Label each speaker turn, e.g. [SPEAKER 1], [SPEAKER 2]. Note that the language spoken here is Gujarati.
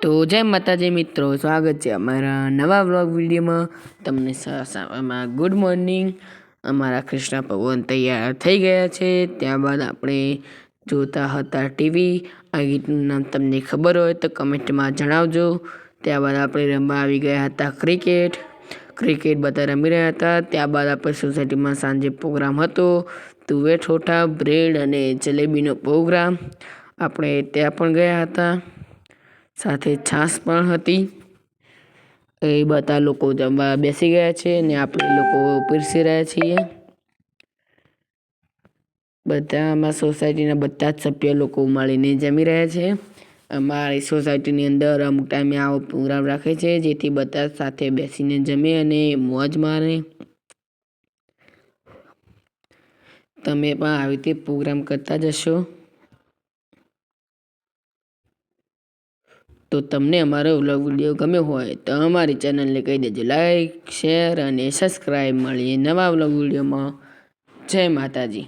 [SPEAKER 1] તો જય માતાજી મિત્રો, સ્વાગત છે અમારા નવા વ્લોગ વિડીયોમાં. તમને એમાં ગુડ મોર્નિંગ. અમારા કૃષ્ણ ભગવાન તૈયાર થઈ ગયા છે. ત્યારબાદ આપણે જોતા હતા ટીવી. આ ગીતનું નામ તમને ખબર હોય તો કમેન્ટમાં જણાવજો. ત્યારબાદ આપણે રમવા આવી ગયા હતા ક્રિકેટ બધા રમી રહ્યા હતા. ત્યારબાદ આપણે સોસાયટીમાં સાંજે પ્રોગ્રામ હતો, તુવેર ઠોઠા, બ્રેડ અને જલેબીનો પ્રોગ્રામ. આપણે ત્યાં પણ ગયા હતા, સાથે છાશ પણ હતી. એ બધા લોકો જમવા બેસી ગયા છે અને આપણે લોકો પીરસી રહ્યા છીએ. બધામાં સોસાયટીના બધા જ સભ્ય લોકો મળીને જમી રહ્યા છે. અમારી સોસાયટીની અંદર અમુક ટાઈમે આવો પ્રોગ્રામ રાખે છે, જેથી બધા સાથે બેસીને જમે અને મોજ મારે. તમે પણ આવી રીતે પ્રોગ્રામ કરતા જશો. તો તમને અમારો વ્લોગ વિડીયો ગમ્યો હોય તો અમારી ચેનલને કહી દેજો લાઈક, શેર અને સબસ્ક્રાઈબ. મળીએ નવા વ્લોગ વિડીયોમાં. જય માતાજી.